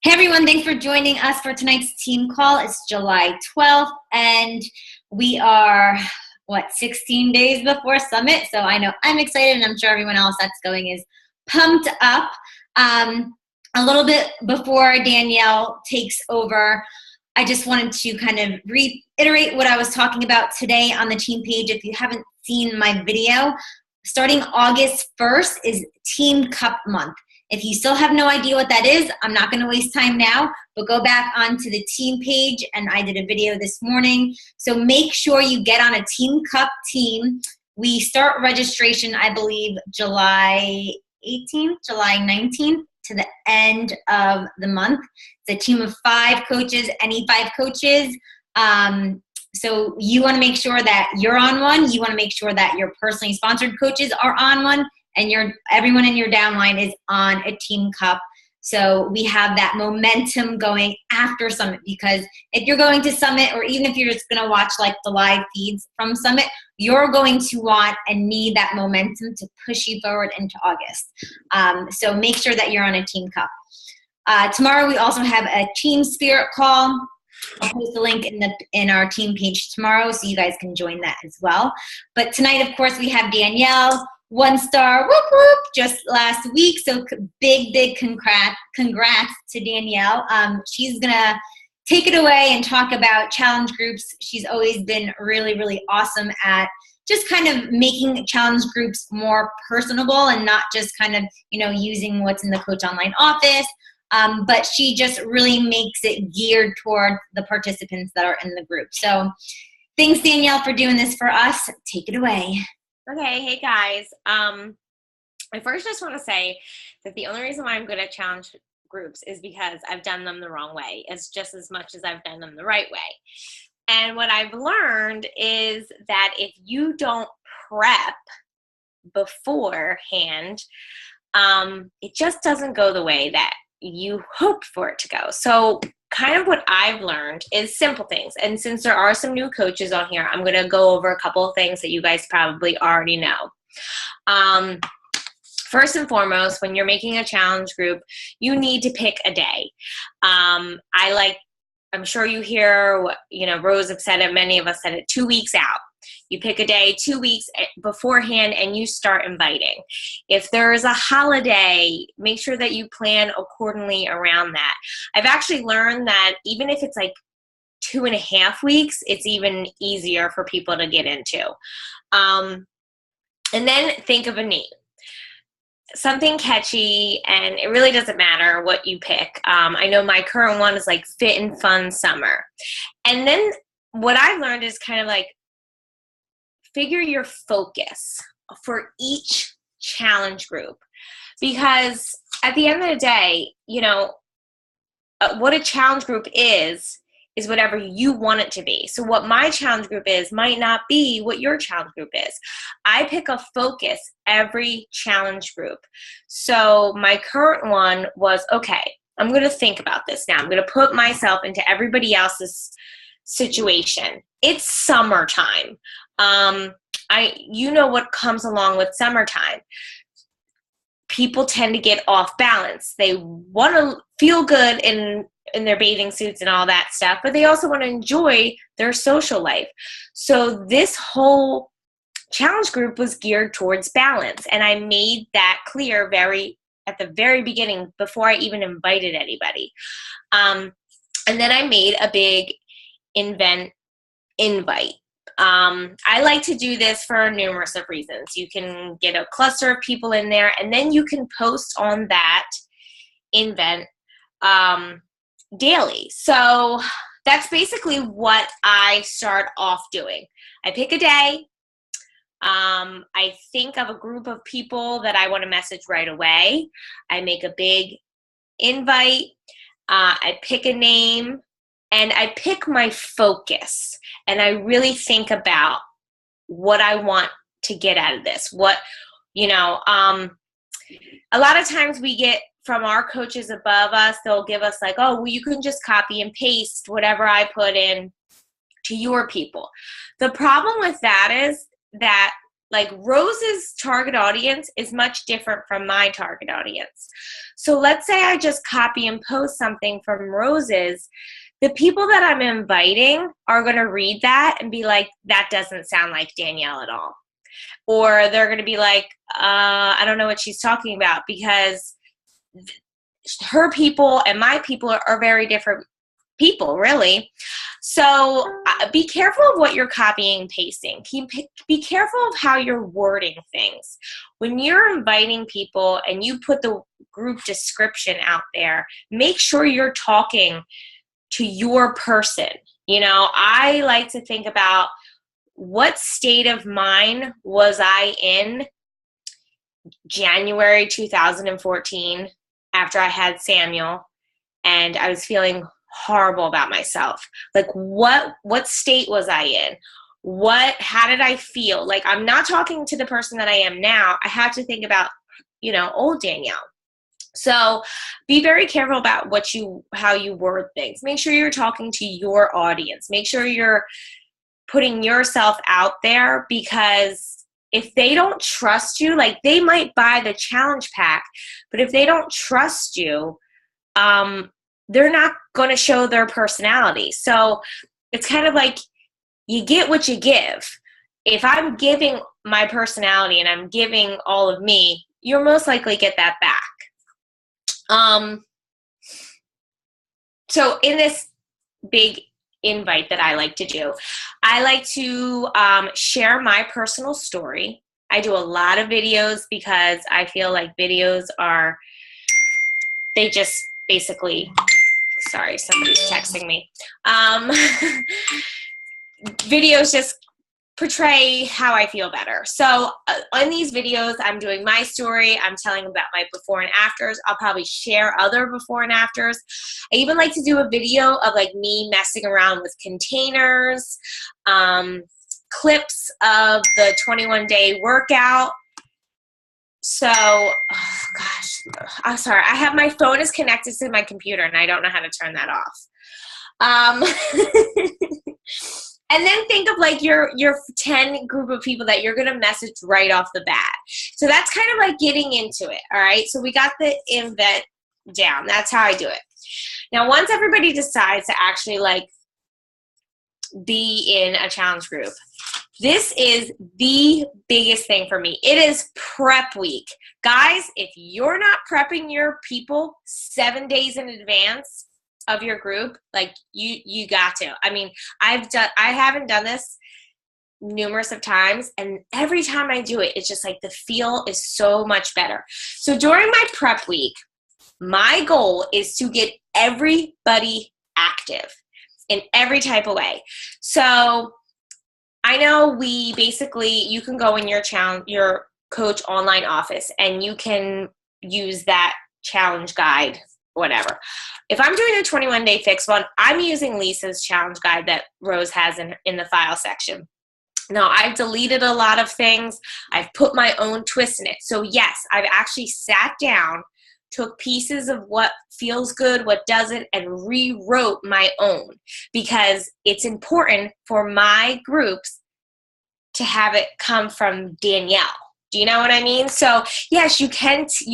Hey everyone, thanks for joining us for tonight's team call. It's July 12th and we are, 16 days before Summit. So I know I'm excited and I'm sure everyone else that's going is pumped up. A little bit before Danielle takes over, I just wanted to kind of reiterate what I was talking about today on the team page. If you haven't seen my video, starting August 1st is Team Cup Month. If you still have no idea what that is, I'm not going to waste time now, but go back onto the team page, and I did a video this morning. So make sure you get on a Team Cup team. We start registration, I believe, July 18th, July 19th to the end of the month. It's a team of 5 coaches, any 5 coaches. So you want to make sure that you're on one. You want to make sure that your personally sponsored coaches are on one. And everyone in your downline is on a Team Cup. So we have that momentum going after Summit, because if you're going to Summit, or even if you're just going to watch like the live feeds from Summit, you're going to want and need that momentum to push you forward into August. So make sure that you're on a Team Cup. Tomorrow we also have a Team Spirit call. I'll post a link in our team page tomorrow so you guys can join that as well. But tonight, of course, we have Danielle. 1-star, whoop, whoop, just last week. So big congrats to Danielle. She's going to take it away and talk about challenge groups. She's always been really awesome at just kind of making challenge groups more personable and not just kind of, using what's in the Coach Online office. But she just really makes it geared toward the participants that are in the group. So thanks, Danielle, for doing this for us. Take it away. Okay, hey guys. I first just want to say that the only reason why I'm good at challenge groups is because I've done them the wrong way. It's just as much as I've done them the right way. And what I've learned is that if you don't prep beforehand, it just doesn't go the way that you hoped for it to go. So kind of what I've learned is simple things. And since there are some new coaches on here, I'm going to go over a couple of things that you guys probably already know. First and foremost, when you're making a challenge group, you need to pick a day. I'm sure you hear what, Rose have said it, many of us said it, 2 weeks out. You pick a day 2 weeks beforehand and you start inviting. If there is a holiday, make sure that you plan accordingly around that. I've actually learned that even if it's like 2.5 weeks, it's even easier for people to get into. And then think of a name. Something catchy, and it really doesn't matter what you pick. I know my current one is like Fit and Fun Summer. And then what I've learned is kind of like, figure your focus for each challenge group, because at the end of the day, what a challenge group is whatever you want it to be. So what my challenge group is might not be what your challenge group is. I pick a focus every challenge group. So my current one was, okay, I'm going to think about this now. I'm going to put myself into everybody else's situation. It's summertime. You know what comes along with summertime. People tend to get off balance. They want to feel good in their bathing suits and all that stuff, but they also want to enjoy their social life. So this whole challenge group was geared towards balance, and I made that clear at the very beginning before I even invited anybody. And then I made a big invite. I like to do this for numerous of reasons. You can get a cluster of people in there, and then you can post on that event daily. So that's basically what I start off doing. I pick a day. I think of a group of people that I want to message right away. I make a big invite. I pick a name. And I pick my focus, and I really think about what I want to get out of this. A lot of times we get from our coaches above us, they'll give us like, oh, well, you can just copy and paste whatever I put in to your people. The problem with that is that Like Rose's target audience is much different from my target audience. So let's say I just copy and post something from Rose's. The people that I'm inviting are going to read that and be like, that doesn't sound like Danielle at all. Or they're going to be like, I don't know what she's talking about, because her people and my people are very different people, really. So be careful of what you're copying and pasting. Be careful of how you're wording things. When you're inviting people and you put the group description out there, make sure you're talking to your person. You know, I like to think about, what state of mind was I in January 2014 after I had Samuel and I was feeling horrible about myself? Like what state was I in? How did I feel? Like, I'm not talking to the person that I am now. I have to think about, you know, old Danielle. So be very careful about how you word things. Make sure you're talking to your audience. Make sure you're putting yourself out there, because if they don't trust you, like, they might buy the challenge pack, but if they don't trust you, they're not going to show their personality. So it's kind of like, you get what you give. If I'm giving my personality and I'm giving all of me, you'll most likely get that back. So in this big invite that I like to do, I like to share my personal story. I do a lot of videos because I feel like videos they just basically, sorry, somebody's texting me. Videos just portray how I feel better. So on these videos, I'm doing my story. I'm telling about my before and afters. I'll probably share other before and afters. I even like to do a video of like me messing around with containers, clips of the 21-day workout. So, oh gosh, I'm sorry. My phone is connected to my computer and I don't know how to turn that off. And then think of like your 10 group of people that you're going to message right off the bat. So that's kind of like getting into it. All right. So we got the invent down. That's how I do it. Now, once everybody decides to actually like be in a challenge group, this is the biggest thing for me. It is prep week. Guys, if you're not prepping your people 7 days in advance of your group, like you got to. I mean, I haven't done this numerous of times, and every time I do it, it's just like the feel is so much better. So during my prep week, my goal is to get everybody active in every type of way. So I know you can go in your coach online office and you can use that challenge guide, whatever. If I'm doing a 21-day fix one, I'm using Lisa's challenge guide that Rose has in the file section. Now, I've deleted a lot of things. I've put my own twist in it. So yes, I've actually sat down, took pieces of what feels good, what doesn't, and rewrote my own, because it's important for my groups to have it come from Danielle. Do you know what I mean? So yes, you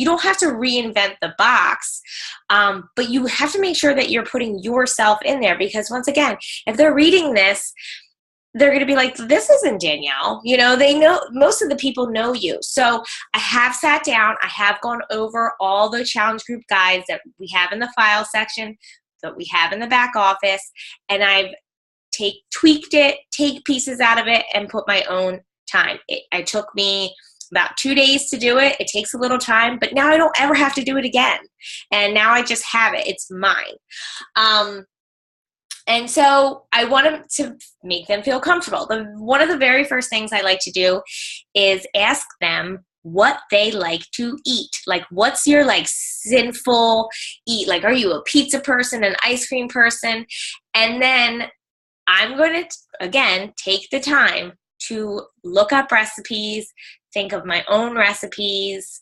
don't have to reinvent the box, but you have to make sure that you're putting yourself in there, because once again, if they're reading this, they're going to be like, this isn't Danielle. You know, they know, most of the people know you. So I have sat down, I have gone over all the challenge group guides that we have in the file section, that we have in the back office, and I've tweaked it, take pieces out of it, and put my own time. It took me about 2 days to do it. It takes a little time, but now I don't ever have to do it again. And now I just have it. It's mine. And so I want to make them feel comfortable. One of the very first things I like to do is ask them what they like to eat. Like, what's your like sinful eat? Like, are you a pizza person, an ice cream person? And then I'm going to, again, take the time to look up recipes, think of my own recipes,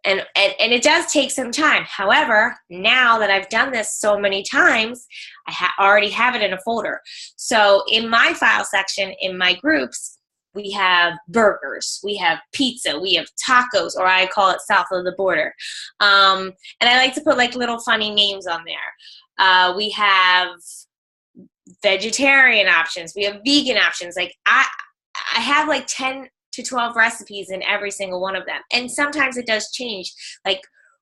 and it does take some time. However, now that I've done this so many times, I already have it in a folder. So in my file section, in my groups, we have burgers, we have pizza, we have tacos, or I call it south of the border. And I like to put like little funny names on there. We have vegetarian options, we have vegan options. Like I have like 10 to 12 recipes in every single one of them. And sometimes it does change. Like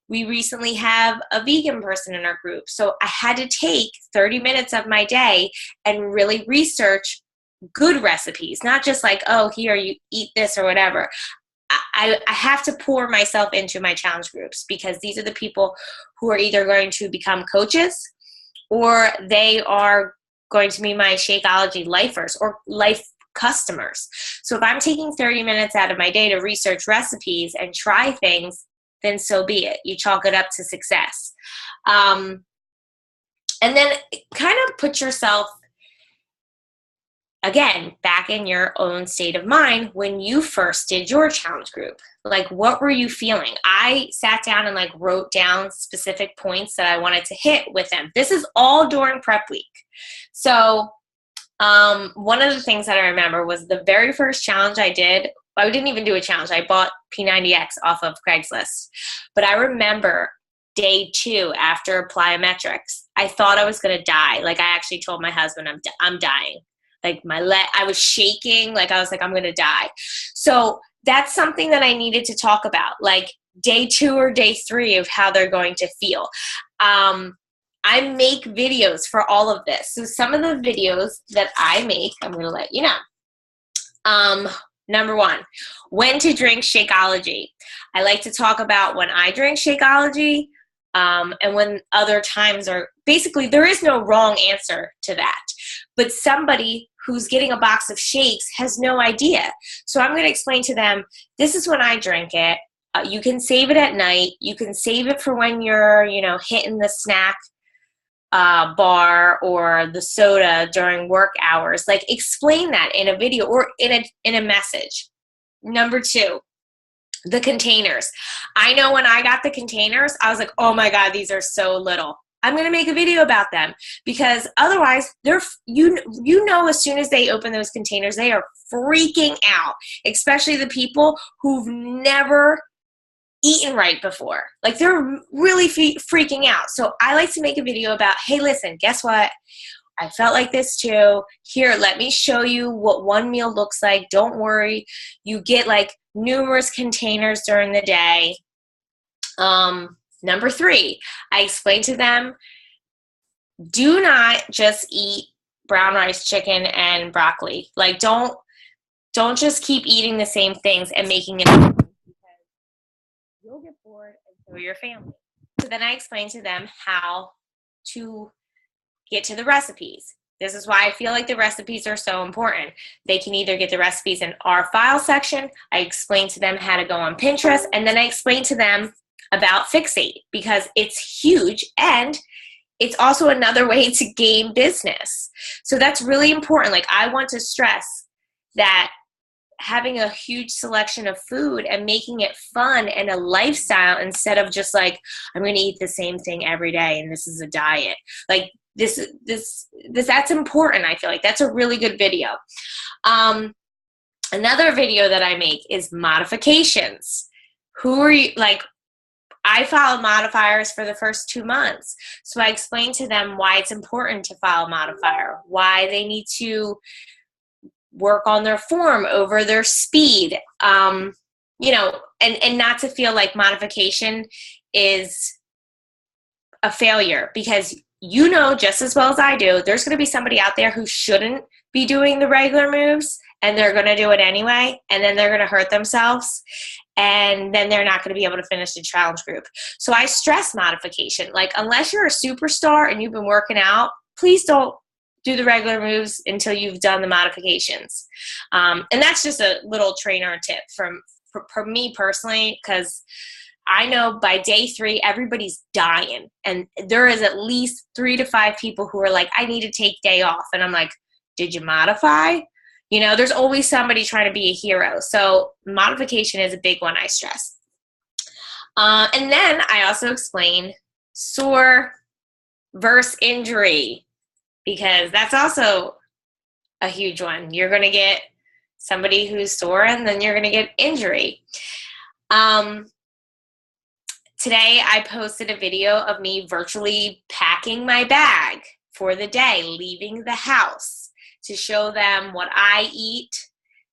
we recently have a vegan person in our group. So I had to take 30 minutes of my day and really research good recipes, not just like, oh, here, you eat this or whatever. I have to pour myself into my challenge groups because these are the people who are either going to become coaches or they are going to be my Shakeology lifers or life customers. So if I'm taking 30 minutes out of my day to research recipes and try things, then so be it. You chalk it up to success. And then kind of put yourself, again, back in your own state of mind when you first did your challenge group. Like, what were you feeling? I sat down and like wrote down specific points that I wanted to hit with them. This is all during prep week. So one of the things that I remember was the very first challenge I did. I didn't even do a challenge. I bought P90X off of Craigslist. But I remember day 2 after plyometrics, I thought I was going to die. Like I actually told my husband, I'm dying. Like I was shaking. Like I was like, I'm going to die. So that's something that I needed to talk about. Like day 2 or day 3 of how they're going to feel. I make videos for all of this. So some of the videos that I make, I'm going to let you know. Number 1, when to drink Shakeology. I like to talk about when I drink Shakeology and when other times are, basically there is no wrong answer to that. But somebody who's getting a box of shakes has no idea. So I'm going to explain to them, this is when I drink it. You can save it at night. You can save it for when you're, hitting the snack bar or the soda during work hours. Like explain that in a video or in a message. Number 2, the containers. I know when I got the containers, I was like, oh my God, these are so little. I'm going to make a video about them because otherwise they're, as soon as they open those containers, they are freaking out, especially the people who've never eaten right before. Like they're really freaking out. So I like to make a video about, hey, listen, guess what? I felt like this too. Here, let me show you what one meal looks like. Don't worry. You get like numerous containers during the day. Number 3, I explained to them, do not just eat brown rice, chicken, and broccoli. Like don't just keep eating the same things and making it because you'll get bored and so will your family. So then I explained to them how to get to the recipes. This is why I feel like the recipes are so important. They can either get the recipes in our file section. I explained to them how to go on Pinterest, and then I explained to them about Fixate because it's huge and it's also another way to gain business. So that's really important. Like I want to stress that having a huge selection of food and making it fun and a lifestyle instead of just like, I'm going to eat the same thing every day and this is a diet. Like this that's important. I feel like that's a really good video. Another video that I make is modifications. Who are you, like, I followed modifiers for the first 2 months. So I explained to them why it's important to follow modifier, why they need to work on their form over their speed, and not to feel like modification is a failure because just as well as I do, there's going to be somebody out there who shouldn't be doing the regular moves and they're going to do it anyway, and then they're going to hurt themselves, and then they're not going to be able to finish the challenge group. So I stress modification. Like, unless you're a superstar and you've been working out, please don't do the regular moves until you've done the modifications. And that's just a little trainer tip for me personally, because I know by day 3, everybody's dying. And there is at least 3 to 5 people who are like, I need to take day off. And I'm like, did you modify? There's always somebody trying to be a hero. So modification is a big one I stress. And then I also explain sore versus injury, because that's also a huge one. You're going to get somebody who's sore, and then you're going to get injury. Today I posted a video of me virtually packing my bag for the day, leaving the house, to show them what I eat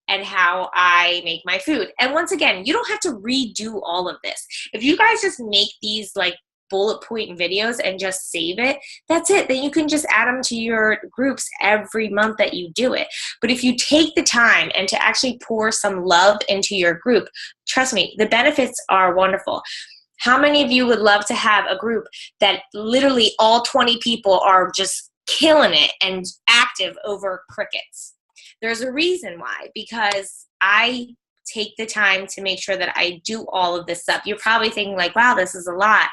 and how I make my food. And once again, you don't have to redo all of this. If you guys just make these like bullet point videos and just save it, that's it. Then you can just add them to your groups every month that you do it. But if you take the time and to actually pour some love into your group, trust me, the benefits are wonderful. How many of you would love to have a group that literally all 20 people are just killing it and active over crickets? There's a reason why, because I take the time to make sure that I do all of this stuff. You're probably thinking like, wow, this is a lot.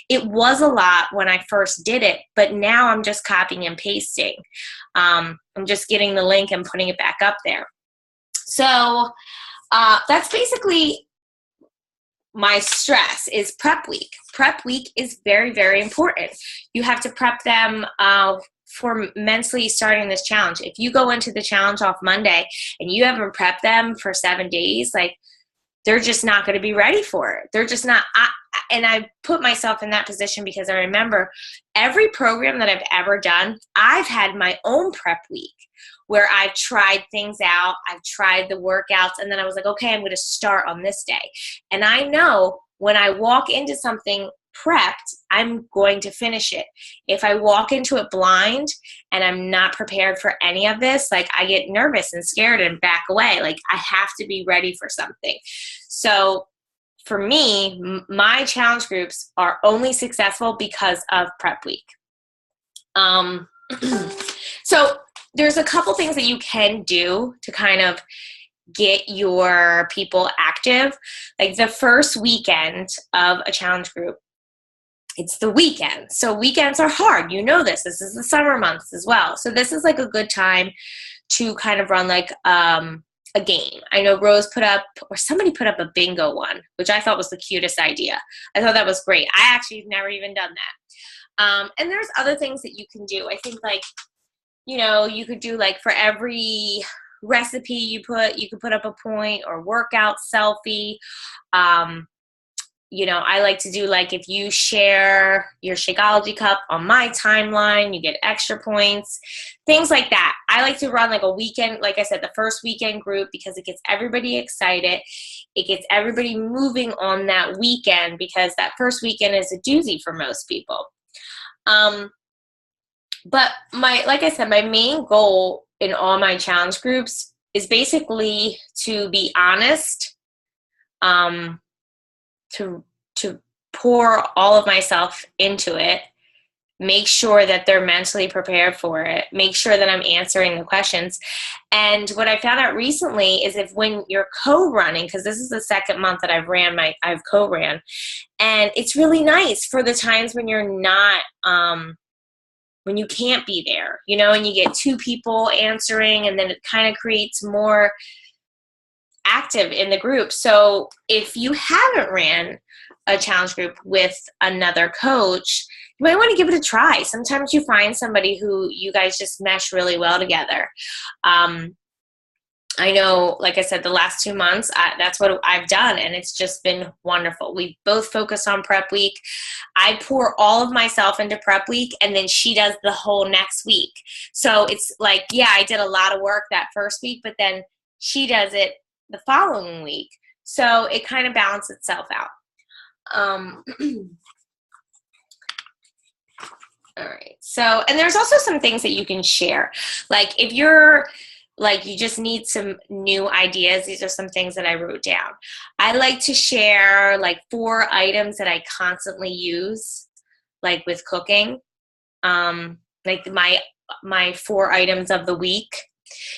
It was a lot when I first did it, but now I'm just copying and pasting. I'm just getting the link and putting it back up there. So that's basically my stress is prep week. Prep week is very, very important. You have to prep them for mentally starting this challenge. If you go into the challenge off Monday and you haven't prepped them for 7 days, like they're just not going to be ready for it. They're just not. And I put myself in that position because I remember every program that I've ever done, I've had my own prep week where I've tried things out. I've tried the workouts, and then I was like, okay, I'm going to start on this day. And I know when I walk into something prepped, I'm going to finish it. If I walk into it blind and I'm not prepared for any of this, like I get nervous and scared and back away. Like I have to be ready for something. So for me, my challenge groups are only successful because of prep week. So there's a couple things that you can do to kind of get your people active. Like the first weekend of a challenge group, it's the weekend. So weekends are hard. You know this. This is the summer months as well. So this is like a good time to kind of run like a game. I know Rose put up, or somebody put up a bingo one, which I thought was the cutest idea. I thought that was great. I actually have never even done that. And there's other things that you can do. I think like, you know, you could do like for every recipe you could put up a point, or workout selfie. You know, I like to do like if you share your Shakeology cup on my timeline, you get extra points, things like that. I like to run like a weekend, like I said, the first weekend group, because it gets everybody excited. It gets everybody moving on that weekend, because that first weekend is a doozy for most people. But like I said, my main goal in all my challenge groups is basically to be honest, to pour all of myself into it, make sure that they're mentally prepared for it, make sure that I'm answering the questions. And what I found out recently is when you're co-running, because this is the second month that I've co-ran, and it's really nice for the times when you're not, when you can't be there, you know, and you get two people answering, and then it kind of creates more active in the group. So if you haven't ran a challenge group with another coach, you might want to give it a try. Sometimes you find somebody who you guys just mesh really well together. I know, like I said, the last 2 months, that's what I've done, and it's just been wonderful. We both focus on prep week. I pour all of myself into prep week, and then she does the whole next week. So it's like, yeah, I did a lot of work that first week, but then she does it the following week. So it kind of balances itself out. All right. So, and there's also some things that you can share. Like if you're like, you just need some new ideas. These are some things that I wrote down. I like to share like 4 items that I constantly use, like with cooking, like my 4 items of the week.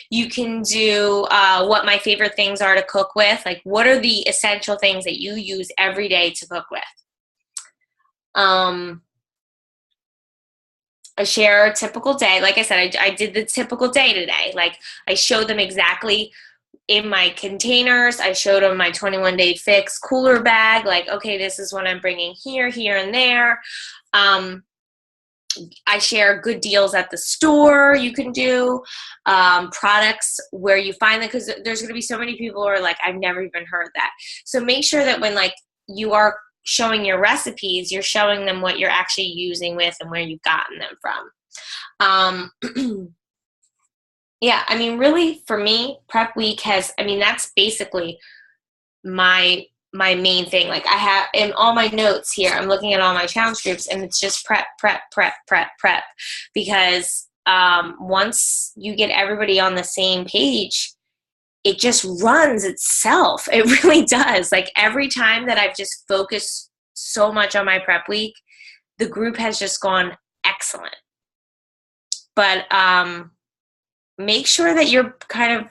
You can do what my favorite things are to cook with. Like, what are the essential things that you use every day to cook with? I share a typical day. Like I said, I did the typical day today. Like, I showed them exactly in my containers. I showed them my 21-day fix cooler bag. Like, okay, this is what I'm bringing here, here, and there. I share good deals at the store you can do, products where you find them, because there's going to be so many people who are like, I've never even heard that. So make sure that when like you are showing your recipes, you're showing them what you're actually using with and where you've gotten them from. Yeah, I mean, really for me, prep week that's basically my main thing. Like I have in all my notes here, I'm looking at all my challenge groups, and it's just prep, because once you get everybody on the same page, it just runs itself. It really does. Like every time that I've just focused so much on my prep week, the group has just gone excellent. But make sure that you're kind of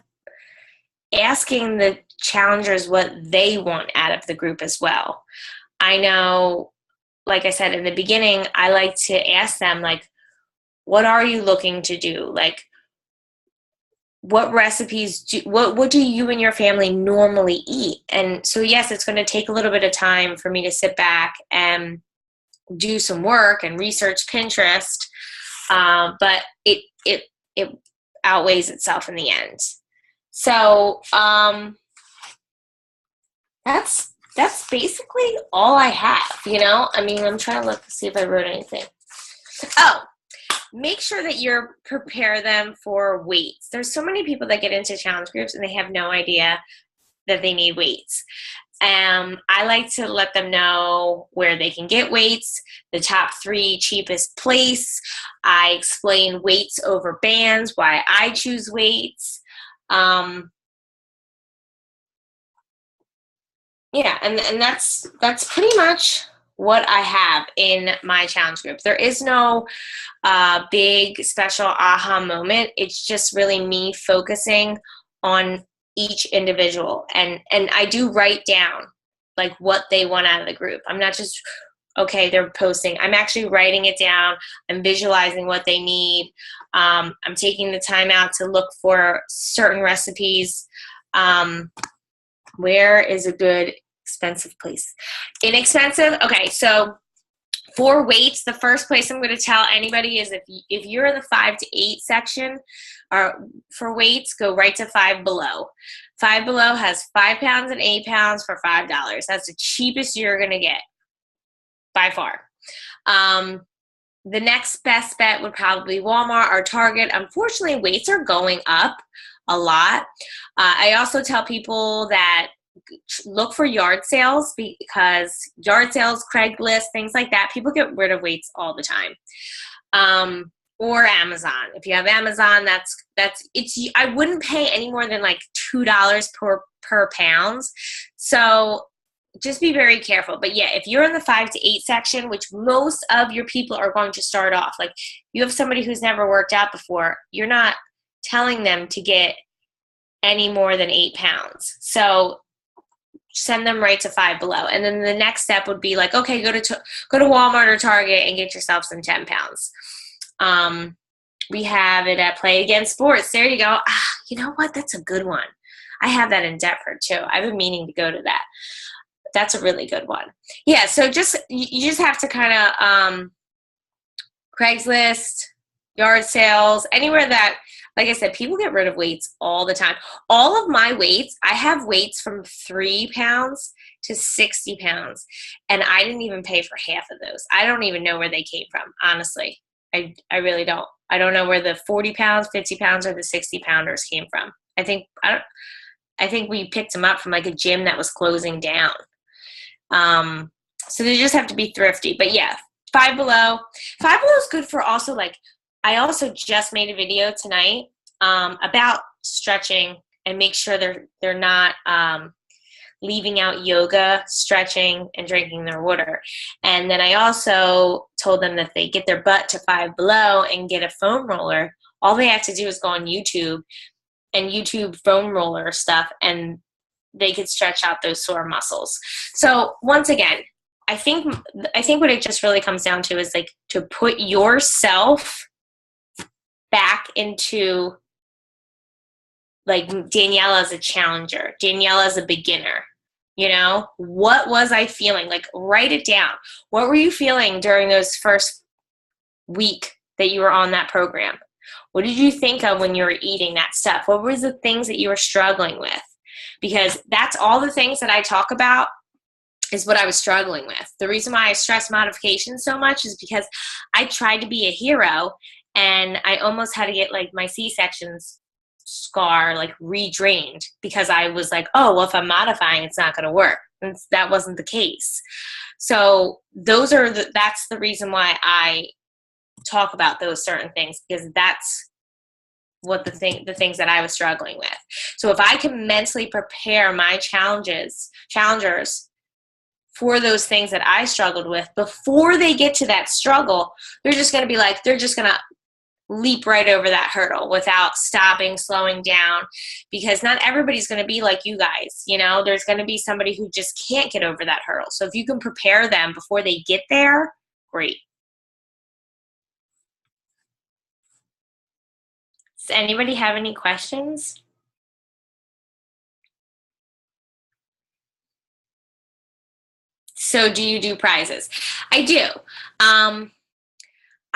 asking the challengers what they want out of the group as well. I know, like I said in the beginning, I like to ask them, like, what are you looking to do? Like, what recipes what do you and your family normally eat? And so, yes, it's going to take a little bit of time for me to sit back and do some work and research Pinterest, but it outweighs itself in the end. So that's basically all I have, I mean, I'm trying to look to see if I wrote anything. Oh, make sure that you prepare them for weights. There's so many people that get into challenge groups and they have no idea that they need weights. I like to let them know where they can get weights, the top 3 cheapest place. I explain weights over bands, why I choose weights. Yeah, and that's pretty much what I have in my challenge group. There is no big special aha moment. It's just really me focusing on each individual, and I do write down like what they want out of the group. I'm not just, okay, they're posting. I'm actually writing it down. I'm visualizing what they need. I'm taking the time out to look for certain recipes. Where is a good expensive place? Inexpensive? Okay, so for weights, the first place I'm going to tell anybody is if you're in the 5 to 8 section, or for weights, go right to Five Below. Five Below has 5 pounds and 8 pounds for $5. That's the cheapest you're going to get by far. The next best bet would probably be Walmart or Target. Unfortunately, weights are going up a lot. I also tell people that look for yard sales, because yard sales, Craigslist, things like that, people get rid of weights all the time. Or Amazon. If you have Amazon, I wouldn't pay any more than like $2 per pound. So just be very careful. But yeah, if you're in the 5 to 8 section, which most of your people are going to start off, like you have somebody who's never worked out before, you're not telling them to get any more than 8 pounds. So send them right to Five Below. And then the next step would be like, okay, go to Walmart or Target and get yourself some 10 pounds. We have it at Play Against Sports. There you go. You know what? That's a good one. I have that in Deptford too. I've been meaning to go to that. That's a really good one. Yeah, so you just have to kind of Craigslist, yard sales, anywhere that, like I said, people get rid of weights all the time. All of my weights, I have weights from 3 pounds to 60 pounds, and I didn't even pay for half of those. I don't even know where they came from, honestly. I really don't. I don't know where the 40 pounds, 50 pounds, or the 60 pounders came from. I think we picked them up from like a gym that was closing down. So they just have to be thrifty. But yeah, Five Below. Five Below is good for also, like, I also just made a video tonight about stretching, and make sure they're not leaving out yoga, stretching, and drinking their water. And then I also told them that they get their butt to Five Below and get a foam roller. All they have to do is go on YouTube and YouTube foam roller stuff, and they could stretch out those sore muscles. So once again, I think what it just really comes down to is like to put yourself back into, like, Danielle as a challenger, Danielle as a beginner. What was I feeling? Like, write it down. What were you feeling during those first week that you were on that program? What did you think of when you were eating that stuff? What were the things that you were struggling with? Because that's all the things that I talk about is what I was struggling with. The reason why I stress modification so much is because I tried to be a hero, and I almost had to get like my C-sections scar like redrained because I was like, oh, well, if I'm modifying, it's not going to work. And that wasn't the case. So that's the reason why I talk about those certain things, because that's what the things that I was struggling with. So if I can mentally prepare my challengers for those things that I struggled with before they get to that struggle, they're just going to leap right over that hurdle without stopping, slowing down, because not everybody's going to be like you guys. You know, there's going to be somebody who just can't get over that hurdle. So if you can prepare them before they get there, great. Does anybody have any questions? So do you do prizes? I do.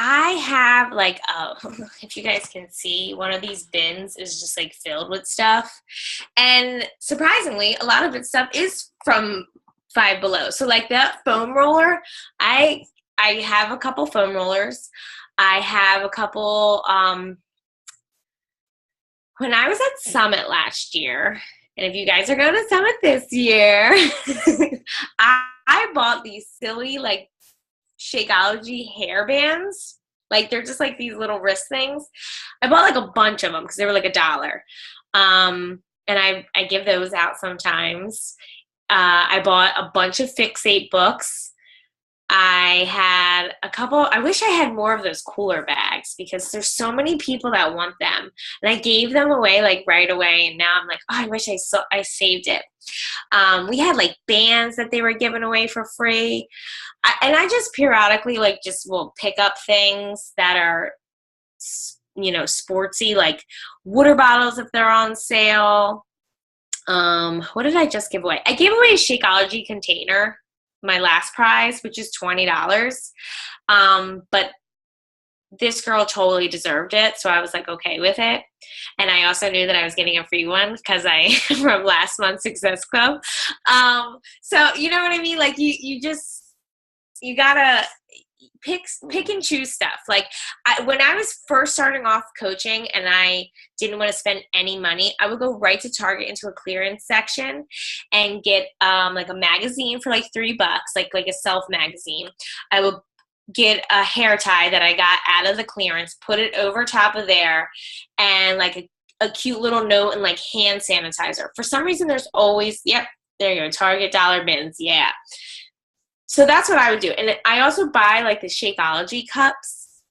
I have like, if you guys can see, one of these bins is just like filled with stuff. And surprisingly, a lot of it stuff is from Five Below. So like that foam roller, I have a couple foam rollers. I have a couple, when I was at Summit last year, and if you guys are going to Summit this year, I bought these silly like Shakeology hair bands. Like they're just like these little wrist things. I bought like a bunch of them because they were like $1. And I give those out sometimes. I bought a bunch of Fixate books. I had a couple. I wish I had more of those cooler bags because there's so many people that want them. And I gave them away like right away. And now I'm like, oh, I wish I saved it. We had like bands that they were giving away for free. And I just periodically like just will pick up things that are, you know, sportsy, like water bottles if they're on sale. What did I just give away? I gave away a Shakeology container, my last prize, which is $20. But this girl totally deserved it, so I was like okay with it. And I also knew that I was getting a free one because I from last month's Success Club. So you know what I mean? Like you gotta pick and choose stuff. Like when I was first starting off coaching and I didn't want to spend any money, I would go right to Target into a clearance section and get like a magazine for like $3, like a self magazine. I would get a hair tie that I got out of the clearance, put it over top of there, and like a cute little note and like hand sanitizer. For some reason, there's always, yep, there you go, Target dollar bins, yeah. So that's what I would do. And I also buy like the Shakeology cups.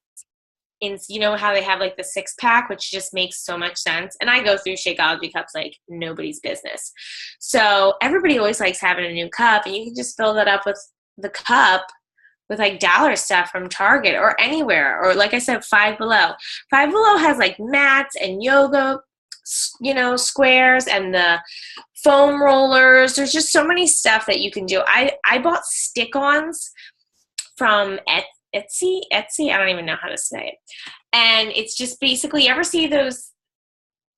You know how they have like the 6-pack, which just makes so much sense. And I go through Shakeology cups like nobody's business. So everybody always likes having a new cup, and you can just fill that up with the cup with like dollar stuff from Target or anywhere. Or like I said, Five Below. Five Below has like mats and yoga, you know, squares and the foam rollers. There's just so many stuff that you can do. I bought stick-ons from Etsy. I don't even know how to say it. And it's just basically, you ever see those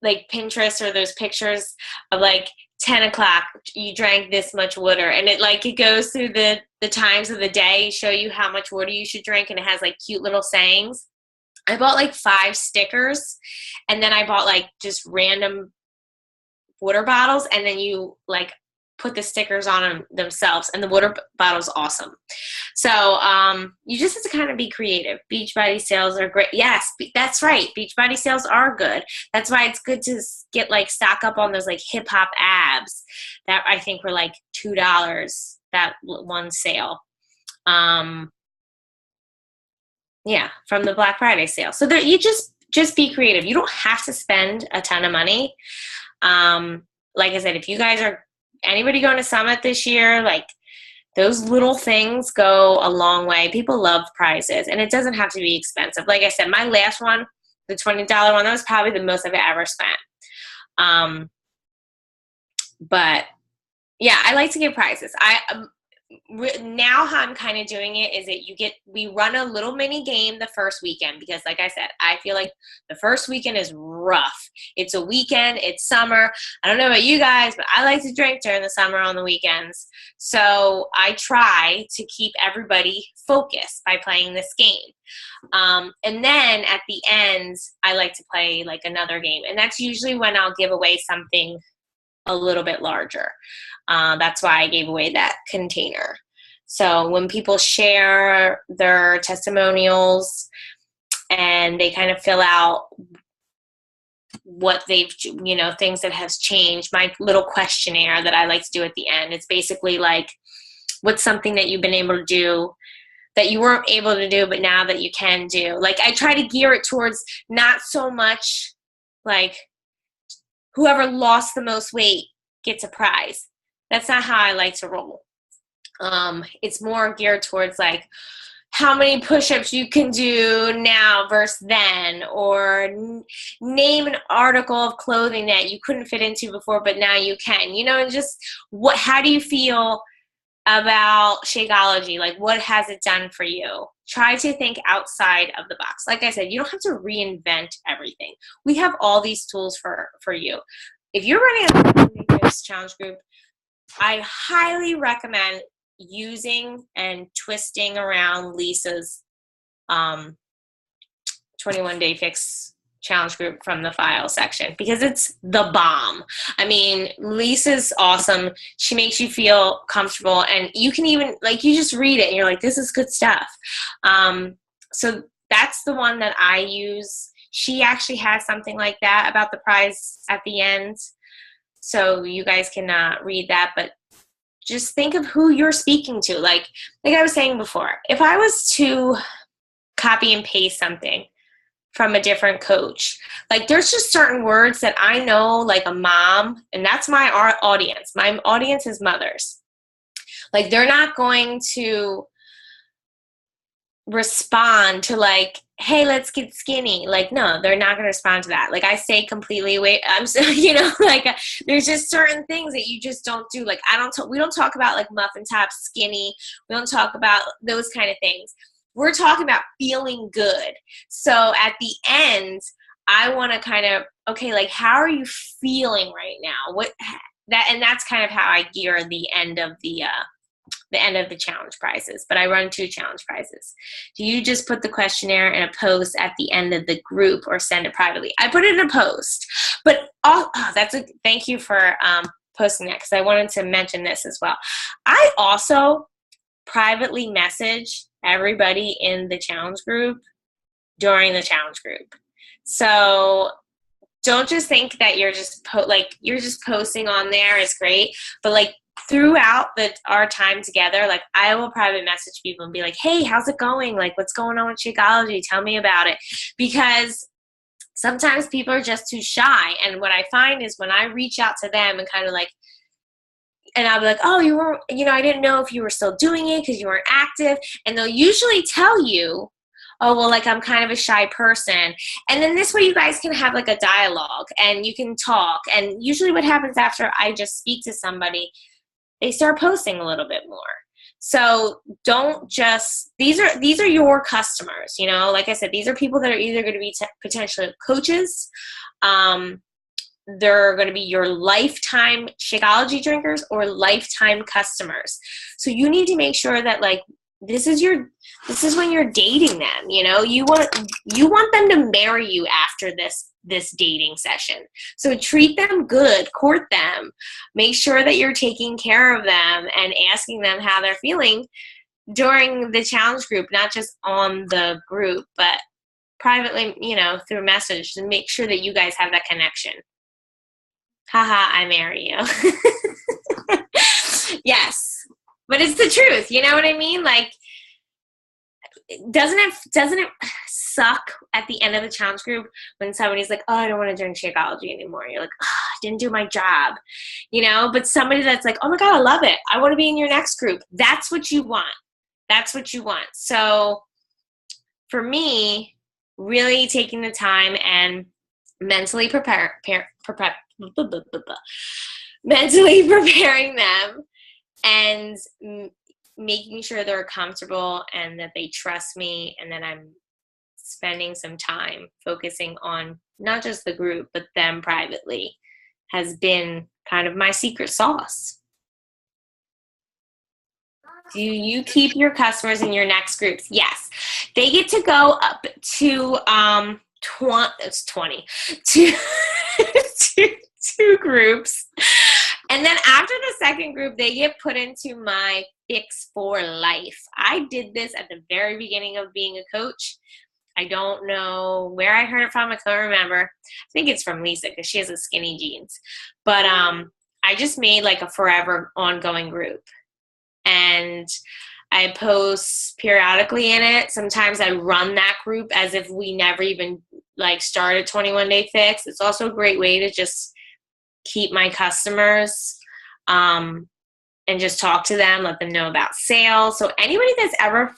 like Pinterest or those pictures of like 10 o'clock, you drank this much water, and it goes through the times of the day, show you how much water you should drink, and it has like cute little sayings. I bought like 5 stickers, and then I bought like just random water bottles, and then you like put the stickers on them themselves, and the water bottle's awesome. So you just have to kind of be creative. Beachbody sales are great. Yes, that's right. Beachbody sales are good. That's why it's good to get like stock up on those like hip hop abs that I think were like $2 that one sale. Yeah, from the Black Friday sale. So there, you just be creative. You don't have to spend a ton of money. Like I said, if you guys are anybody going to Summit this year, like those little things go a long way. People love prizes, and it doesn't have to be expensive. Like I said, my last one, the $20 one, that was probably the most I've ever spent. But yeah, I like to give prizes. now how I'm kind of doing it is that we run a little mini game the first weekend, because like I said, I feel like the first weekend is rough. It's a weekend, it's summer. I don't know about you guys, but I like to drink during the summer on the weekends. So I try to keep everybody focused by playing this game. And then at the end, I like to play like another game. And that's usually when I'll give away something a little bit larger. That's why I gave away that container. So when people share their testimonials and they kind of fill out what they've, things that has changed, my little questionnaire that I like to do at the end, it's basically like, what's something that you've been able to do that you weren't able to do, but now that you can do? Like, I try to gear it towards not so much like whoever lost the most weight gets a prize. That's not how I like to roll. It's more geared towards like how many push-ups you can do now versus then, or name an article of clothing that you couldn't fit into before, but now you can, just how do you feel about Shakeology? Like, what has it done for you? Try to think outside of the box. Like I said, you don't have to reinvent everything. We have all these tools for you. If you're running a challenge group, I highly recommend using and twisting around Lisa's 21-day fix challenge group from the file section, because it's the bomb. I mean, Lisa's awesome. She makes you feel comfortable, and you can even, like, you just read it and you're like, this is good stuff. So that's the one that I use. She actually has something like that about the prize at the end. So you guys can read that, but just think of who you're speaking to. Like I was saying before, if I was to copy and paste something from a different coach, like there's just certain words that I know, like a mom, and that's my audience. My audience is mothers. Like, they're not going to respond to like, hey, let's get skinny. Like, no, they're not going to respond to that. Like, I stay completely away. I'm so, like there's just certain things that you just don't do. Like, we don't talk about like muffin top skinny. We don't talk about those kind of things. We're talking about feeling good. So at the end, I want to kind of, okay, like, how are you feeling right now? And that's kind of how I gear the end of the challenge prizes. But I run 2 challenge prizes. Do you just put the questionnaire in a post at the end of the group or send it privately? I put it in a post. But thank you for posting that, because I wanted to mention this as well. I also privately message everybody in the challenge group during the challenge group. So don't just think that you're just posting on there is great, but like throughout our time together, like I will private message people and be like, hey, how's it going? Like, what's going on with Shakeology? Tell me about it. Because sometimes people are just too shy. And what I find is when I reach out to them and kind of like, and I'll be like, oh, you were, I didn't know if you were still doing it because you weren't active. And they'll usually tell you, oh, well, like, I'm kind of a shy person. And then this way you guys can have like a dialogue and you can talk. And usually what happens after I just speak to somebody, they start posting a little bit more. So don't just, these are your customers, like I said, these are people that are either going to be potentially coaches, they're going to be your lifetime Shakeology drinkers or lifetime customers. So you need to make sure that like this is when you're dating them. You want them to marry you after this dating session. So treat them good, court them, make sure that you're taking care of them and asking them how they're feeling during the challenge group, not just on the group, but privately, through message, to make sure that you guys have that connection. Haha, I marry you. Yes. But it's the truth. You know what I mean? Like, doesn't it suck at the end of the challenge group when somebody's like, oh, I don't want to drink Shakeology anymore. You're like, oh, I didn't do my job. But somebody that's like, oh my God, I love it. I want to be in your next group. That's what you want. That's what you want. So for me, really taking the time and mentally mentally preparing them and making sure they're comfortable and that they trust me, and that I'm spending some time focusing on not just the group, but them privately, has been kind of my secret sauce. Do you keep your customers in your next groups? Yes. They get to go up to 20 two, two groups. And then after the second group, they get put into my Fix for Life. I did this at the very beginning of being a coach. I don't know where I heard it from. I can't remember. I think it's from Lisa because she has a skinny jeans. But I just made like a forever ongoing group. And I post periodically in it. Sometimes I run that group as if we never even like started 21 Day Fix. It's also a great way to just keep my customers and just talk to them, let them know about sales. So anybody that's ever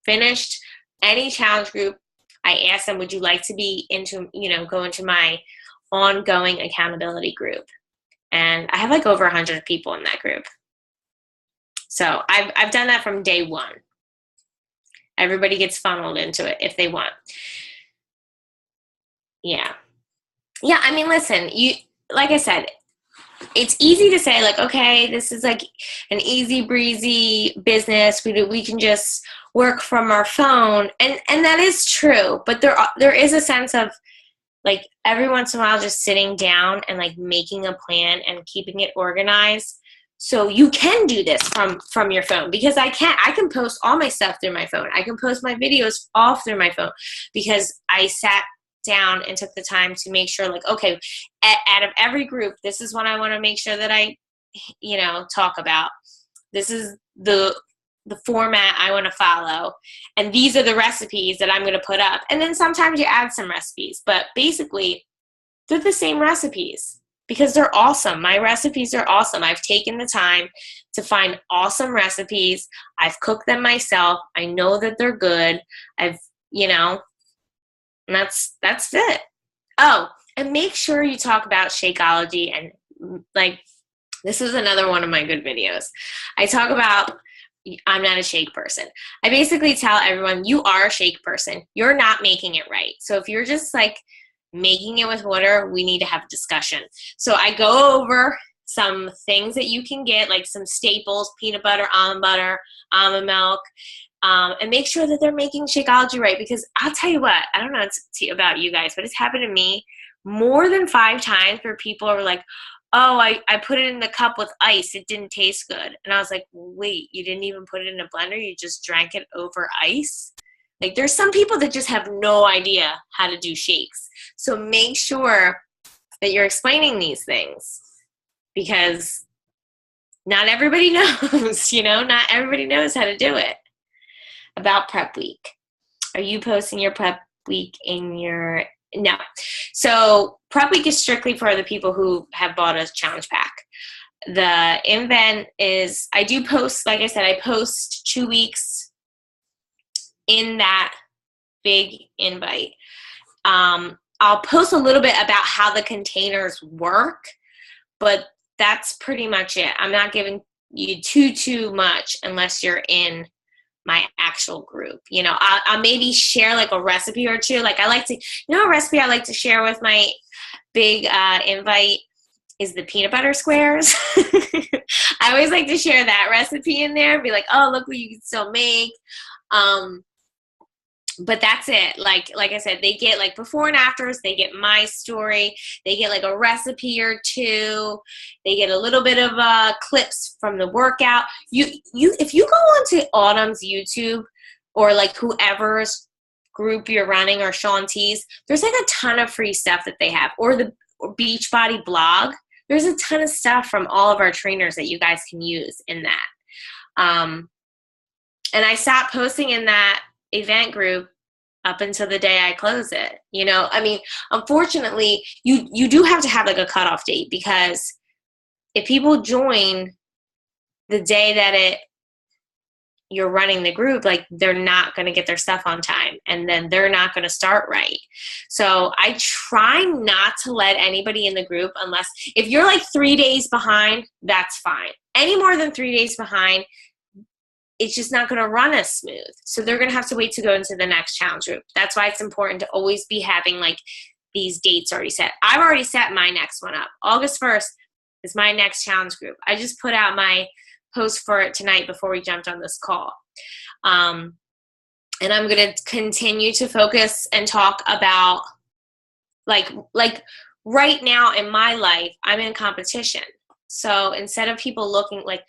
finished any challenge group, I ask them, would you like to be into, go into my ongoing accountability group? And I have like over 100 people in that group. So I've done that from day one. Everybody gets funneled into it if they want. Yeah. Yeah, I mean, listen, like I said, it's easy to say like, okay, this is like an easy breezy business. We can just work from our phone. And that is true. But there is a sense of like every once in a while just sitting down and like making a plan and keeping it organized. So you can do this from your phone, because I can post all my stuff through my phone. I can post my videos all through my phone because I sat down and took the time to make sure like, okay, out of every group, this is what I want to make sure that I, talk about. This is the format I want to follow. And these are the recipes that I'm going to put up. And then sometimes you add some recipes, but basically they're the same recipes because they're awesome. My recipes are awesome. I've taken the time to find awesome recipes. I've cooked them myself. I know that they're good. And that's it. Oh, and make sure you talk about Shakeology. And like, this is another one of my good videos. I talk about, I'm not a shake person. I basically tell everyone, you are a shake person. You're not making it right. So if you're just like making it with water, we need to have a discussion. So I go over some things that you can get, like some staples, peanut butter, almond milk, and make sure that they're making Shakeology right. Because I'll tell you what, I don't know about you guys, but it's happened to me more than 5 times where people are like, oh, I put it in the cup with ice. It didn't taste good. And I was like, wait, you didn't even put it in a blender? You just drank it over ice? Like, there's some people that just have no idea how to do shakes. So make sure that you're explaining these things, because not everybody knows, not everybody knows how to do it. About prep week. Are you posting your prep week in your... No. So prep week is strictly for the people who have bought a challenge pack. The event is, I do post, like I said, I post 2 weeks in that big invite. I'll post a little bit about how the containers work, but that's pretty much it. I'm not giving you too much unless you're in my actual group. I'll maybe share like a recipe or two. Like I like to, a recipe I like to share with my big invite is the peanut butter squares. I always like to share that recipe in there and be like, oh, look what you can still make. But that's it. Like I said, they get like before and afters, they get my story, they get like a recipe or two, they get a little bit of clips from the workout. If you go onto Autumn's YouTube or like whoever's group you're running or Shaun T's, there's like a ton of free stuff that they have, or the Beachbody blog. There's a ton of stuff from all of our trainers that you guys can use in that. And I stopped posting in that event group up until the day I close it. Unfortunately, you do have to have like a cutoff date, because if people join the day that you're running the group, like they're not going to get their stuff on time, and then they're not going to start right. So I try not to let anybody in the group, unless if you're like 3 days behind, that's fine. Any more than 3 days behind, it's just not going to run as smooth. So they're going to have to wait to go into the next challenge group. That's why it's important to always be having like these dates already set. I've already set my next one up. August 1st is my next challenge group. I just put out my post for it tonight before we jumped on this call. And I'm going to continue to focus and talk about like right now in my life, I'm in competition. So instead of people looking like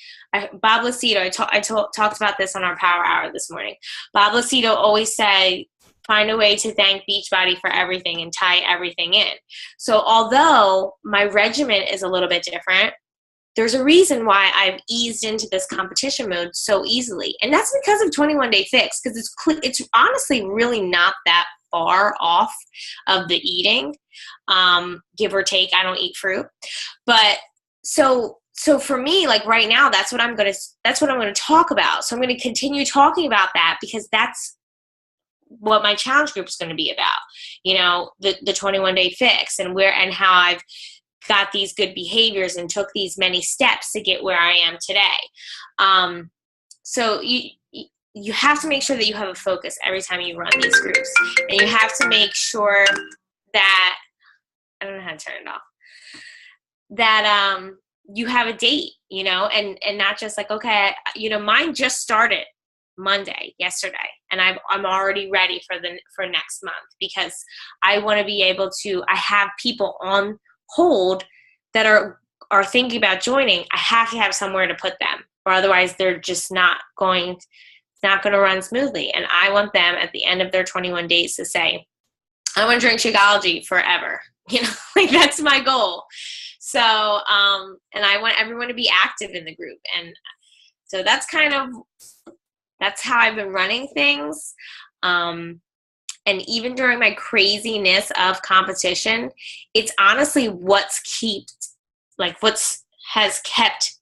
Bob Lucido, I talked about this on our Power Hour this morning. Bob Lucido always said, find a way to thank Beachbody for everything and tie everything in. So although my regimen is a little bit different, there's a reason why I've eased into this competition mode so easily. And that's because of 21 Day Fix, because it's honestly really not that far off of the eating, give or take. I don't eat fruit. But so for me, like right now, that's what I'm going to talk about. So I'm going to continue talking about that because that's what my challenge group is going to be about, the 21 Day Fix and how I've got these good behaviors and took these many steps to get where I am today. So you have to make sure that you have a focus every time you run these groups, and you have to make sure that, I don't know how to turn it off, that you have a date, and not just like, okay, mine just started Monday, yesterday, and I'm already ready for next month because I want to be able to, I have people on hold that are thinking about joining. I have to have somewhere to put them, or otherwise they're just not going to run smoothly. And I want them at the end of their 21 days to say, I want to drink Shakeology forever. Like that's my goal. So, and I want everyone to be active in the group. And so that's how I've been running things. And even during my craziness of competition, it's honestly what has kept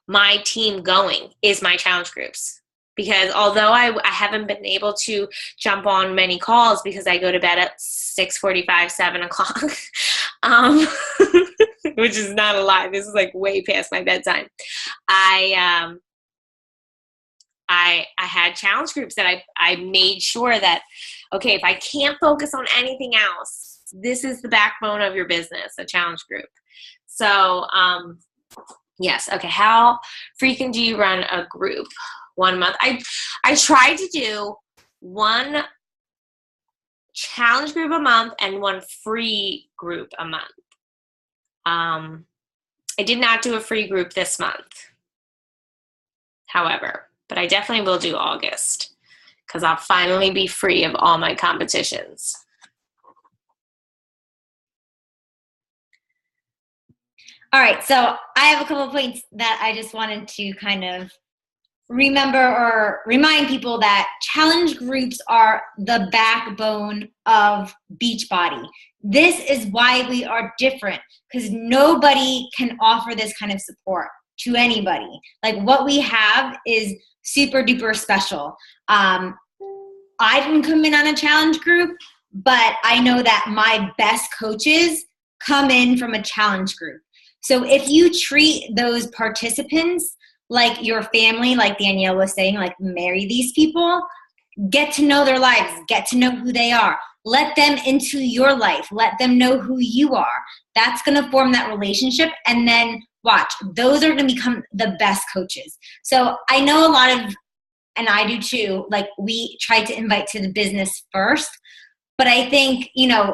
my team going is my challenge groups. Because although I haven't been able to jump on many calls because I go to bed at 6:45, 7 o'clock, which is not a lie. This is like way past my bedtime. I had challenge groups that I made sure that, okay, if I can't focus on anything else, this is the backbone of your business, a challenge group. So, yes. Okay. How frequent do you run a group? 1 month. I try to do one challenge group a month and one free group a month. I did not do a free group this month, however, but I definitely will do August because I'll finally be free of all my competitions. All right, so I have a couple of points that I just wanted to kind of remember or remind people that challenge groups are the backbone of Beachbody. This is why we are different, because nobody can offer this kind of support to anybody. Like what we have is super duper special. I didn't come in on a challenge group, but I know that my best coaches come in from a challenge group. So if you treat those participants like your family, like Danielle was saying, like marry these people, get to know their lives, get to know who they are, let them into your life, let them know who you are. That's going to form that relationship. And then watch, those are going to become the best coaches. So I know a lot of, and I do too, like we try to invite to the business first. But I think,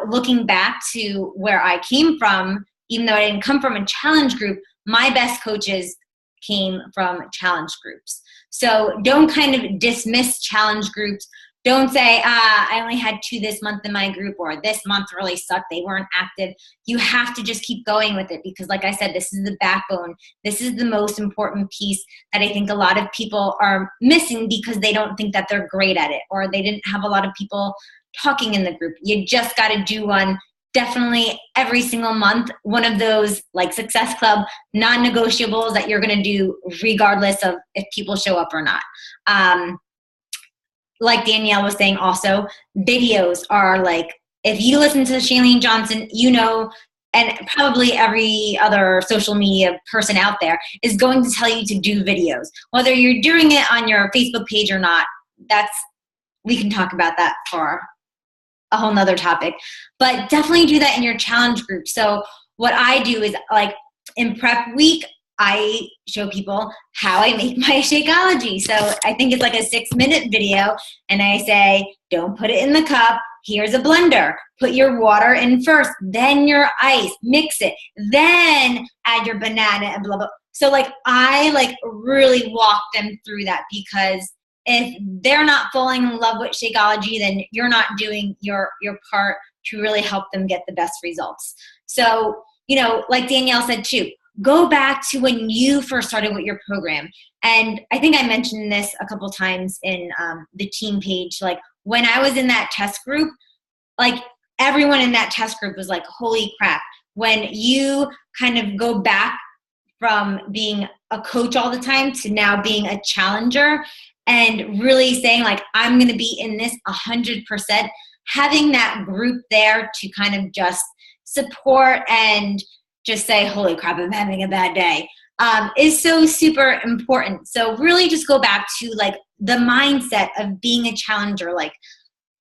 looking back to where I came from, even though I didn't come from a challenge group, my best coaches came from challenge groups. So don't kind of dismiss challenge groups. Don't say, I only had 2 this month in my group, or this month really sucked, they weren't active. You have to just keep going with it because, like I said, this is the backbone. This is the most important piece that I think a lot of people are missing because they don't think that they're great at it, or they didn't have a lot of people talking in the group. You just got to do one. Definitely every single month, one of those like Success Club non-negotiables that you're going to do regardless of if people show up or not. Like Danielle was saying also, videos are like, if you listen to Shailene Johnson, and probably every other social media person out there is going to tell you to do videos. Whether you're doing it on your Facebook page or not, we can talk about that for a whole nother topic. But definitely do that in your challenge group. So what I do is, like, in prep week, I show people how I make my Shakeology. So I think it's like a 6-minute video, and I say, don't put it in the cup. Here's a blender. Put your water in first, then your ice. Mix it, then add your banana and blah, blah. So like I like really walk them through that, because if they're not falling in love with Shakeology, then you're not doing your part to really help them get the best results. So, you know, like Danielle said too, go back to when you first started with your program. And I think I mentioned this a couple times in the team page. Like when I was in that test group, like everyone in that test group was like, holy crap. When you kind of go back from being a coach all the time to now being a challenger and really saying like, I'm going to be in this 100%, having that group there to kind of just support and just say, holy crap, I'm having a bad day, is so super important. So really just go back to like the mindset of being a challenger. Like,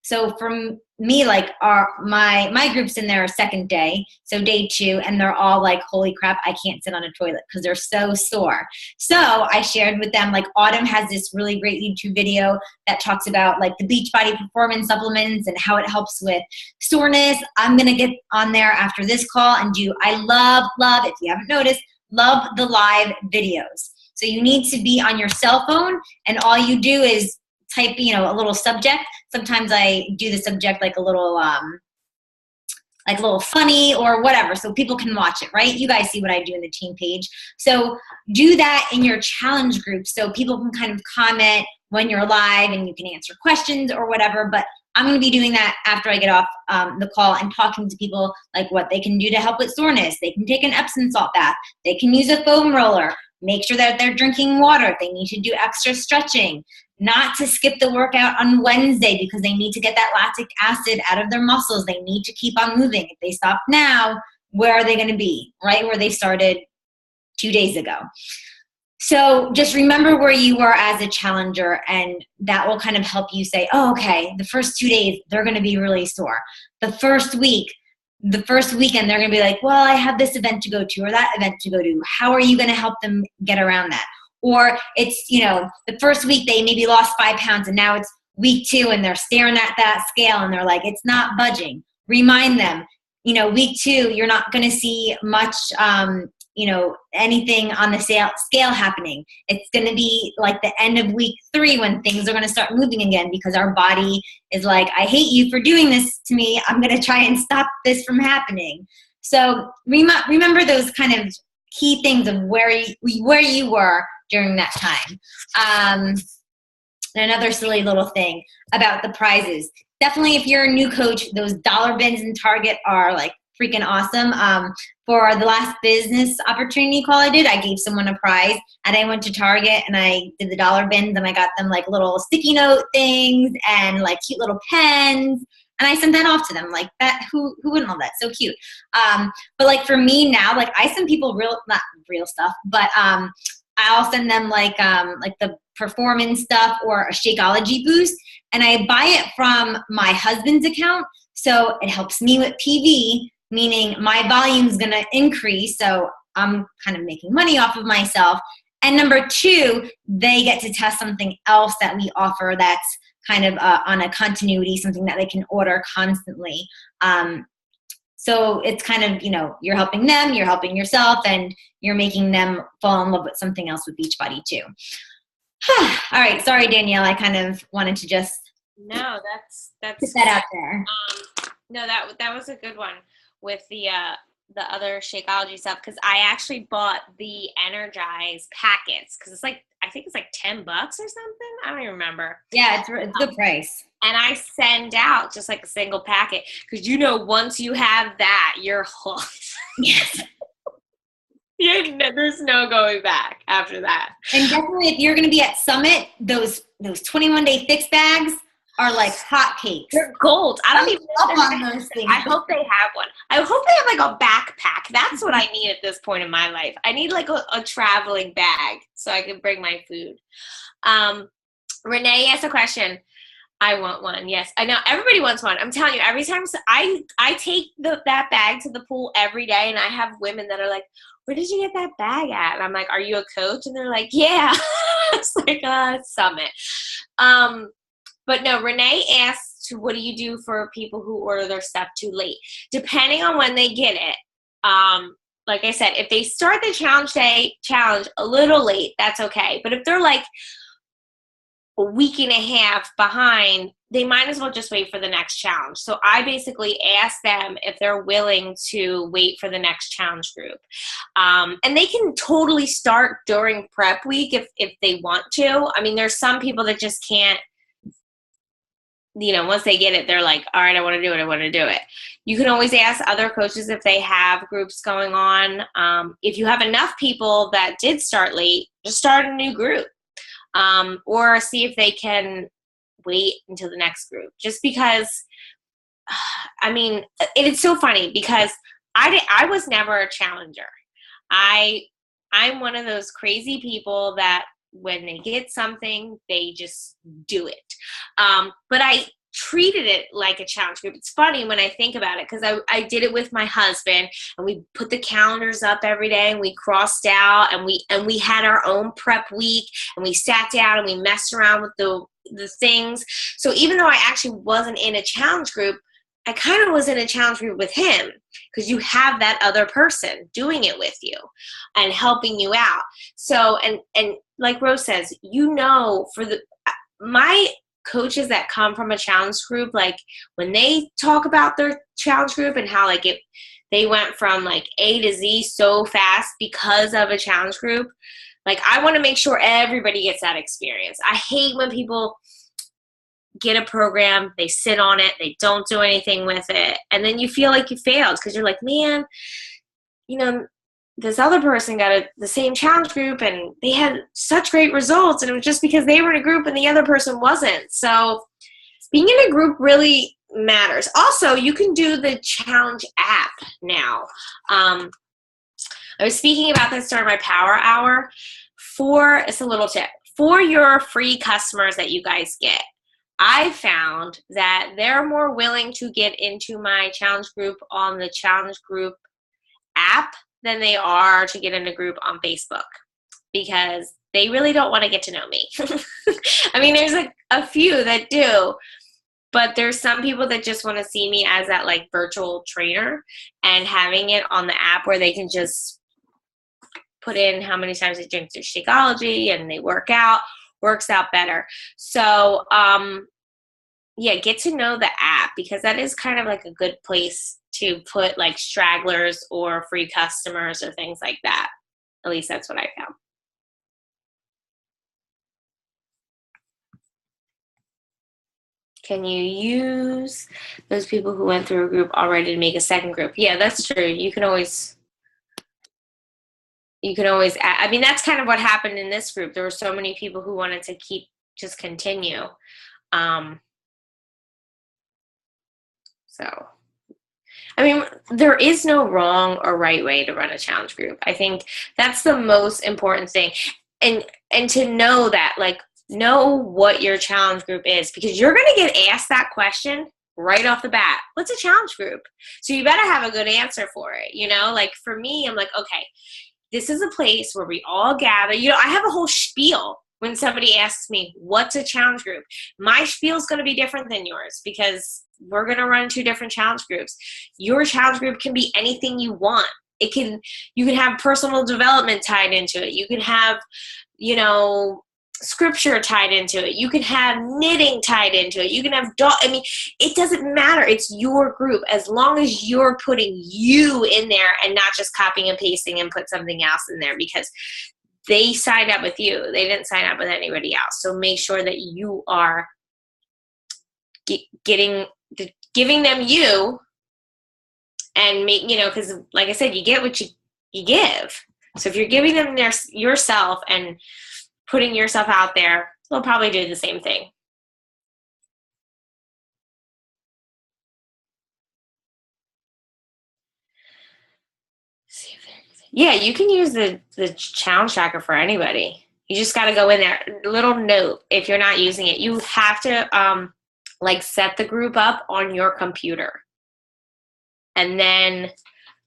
so from me, like my group's in their second day, so day 2, and they're all like, holy crap, I can't sit on a toilet because they're so sore. So I shared with them, like Autumn has this really great YouTube video that talks about like the Beachbody performance supplements and how it helps with soreness. I'm going to get on there after this call and I love, if you haven't noticed, love the live videos. So you need to be on your cell phone, and all you do is type, you know, a little subject. Sometimes I do the subject like a little funny or whatever, so people can watch it, right? You guys see what I do in the team page. So do that in your challenge group so people can kind of comment when you're live and you can answer questions or whatever. But I'm going to be doing that after I get off the call and talking to people like what they can do to help with soreness. They can take an Epsom salt bath. They can use a foam roller. Make sure that they're drinking water. If they need to do extra stretching. Not to skip the workout on Wednesday because they need to get that lactic acid out of their muscles. They need to keep on moving. If they stop now, where are they going to be? Right where they started 2 days ago. So just remember where you were as a challenger, and that will kind of help you say, oh, okay, the first 2 days, they're going to be really sore. The first week, the first weekend, they're going to be like, well, I have this event to go to or that event to go to. How are you going to help them get around that? Or it's, you know, the first week they maybe lost 5 pounds and now it's week 2 and they're staring at that scale and they're like, it's not budging. Remind them, you know, week 2, you're not going to see much, you know, anything on the scale happening. It's going to be like the end of week 3 when things are going to start moving again, because our body is like, I hate you for doing this to me. I'm going to try and stop this from happening. So remember those kind of key things of where you were during that time. And another silly little thing about the prizes. Definitely if you're a new coach, those dollar bins in Target are like freaking awesome. For the last business opportunity call I did, I gave someone a prize, and I went to Target and I did the dollar bins, and I got them like little sticky note things and like cute little pens. And I sent that off to them like that. Who wouldn't love that? So cute. But like for me now, like I send people not real stuff, but I'll send them like the performance stuff or a Shakeology boost, and I buy it from my husband's account. So it helps me with PV, meaning my volume's going to increase. So I'm kind of making money off of myself. And number 2, they get to test something else that we offer that's kind of on a continuity, something that they can order constantly. So it's kind of, you know, you're helping them, you're helping yourself, and you're making them fall in love with something else with Beachbody too. All right. Sorry, Danielle. I kind of wanted to just that's put that out there. No, that was a good one with the other Shakeology stuff, because I actually bought the Energize packets because it's like, I think it's like $10 or something. I don't even remember. Yeah, it's a good price. And I send out just like a single packet because, you know, once you have that, you're hooked. Yes. There's no going back after that. And definitely if you're going to be at Summit, those 21-day fix bags, are like hotcakes. They're gold. I don't even know up on those things. I hope they have one. I hope they have like a backpack. That's what I need at this point in my life. I need like a traveling bag so I can bring my food. Renee asked a question. I want one. Yes, I know everybody wants one. I'm telling you, every time I take that bag to the pool every day, and I have women that are like, "Where did you get that bag at?" And I'm like, "Are you a coach?" And they're like, "Yeah." It's like a summit. But no, Renee asked, "What do you do for people who order their stuff too late?" Depending on when they get it. Like I said, if they start the challenge a little late, that's okay. But if they're like a week and a half behind, they might as well just wait for the next challenge. So I basically ask them if they're willing to wait for the next challenge group. And they can totally start during prep week if they want to. I mean, there's some people that just can't, once they get it, they're like, all right, I want to do it. You can always ask other coaches if they have groups going on. If you have enough people that did start late, just start a new group. Or see if they can wait until the next group. Just because, I mean, it's so funny because I was never a challenger. I'm one of those crazy people that when they get something, they just do it. But I treated it like a challenge group. It's funny when I think about it because I did it with my husband, and we put the calendars up every day, and we crossed out, and we had our own prep week, and we sat down and we messed around with the things. So even though I actually wasn't in a challenge group, I kind of was in a challenge group with him because you have that other person doing it with you and helping you out. So and like Rose says, for my coaches that come from a challenge group, like when they talk about their challenge group and how they went from like A to Z so fast because of a challenge group, like I want to make sure everybody gets that experience. I hate when people get a program, they sit on it, they don't do anything with it, and then you feel like you failed because you're like, man, this other person got the same challenge group and they had such great results, and it was just because they were in a group and the other person wasn't. So being in a group really matters. Also, you can do the challenge app now. I was speaking about this during my power hour. It's a little tip. For your free customers that you guys get, I found that they're more willing to get into my challenge group on the challenge group app than they are to get in a group on Facebook because they really don't want to get to know me. I mean, there's a few that do, but there's some people that just want to see me as that like virtual trainer, and having it on the app where they can just put in how many times they drink their Shakeology and they works out better. So, get to know the app because that is kind of like a good place to put like stragglers or free customers or things like that. At least that's what I found. Can you use those people who went through a group already to make a second group? Yeah, that's true. You can always add, I mean, that's kind of what happened in this group. There were so many people who wanted to continue. So, I mean, there is no wrong or right way to run a challenge group. I think that's the most important thing. And to know that, like, know what your challenge group is, because you're going to get asked that question right off the bat. What's a challenge group? So you better have a good answer for it. Like for me, I'm like, okay, this is a place where we all gather. I have a whole spiel when somebody asks me, what's a challenge group? My spiel is going to be different than yours because we're going to run 2 different challenge groups. Your challenge group can be anything you want. You can have personal development tied into it. You can have, scripture tied into it. You can have knitting tied into it. You can have it doesn't matter. It's your group as long as you're putting you in there and not just copying and pasting and put something else in there because they signed up with you. They didn't sign up with anybody else. So make sure that you are giving them you and because like I said, you get what you give. So if you're giving them yourself and putting yourself out there, they'll probably do the same thing. Yeah, you can use the challenge tracker for anybody. You just got to go in there. Little note, if you're not using it, you have to like set the group up on your computer. And then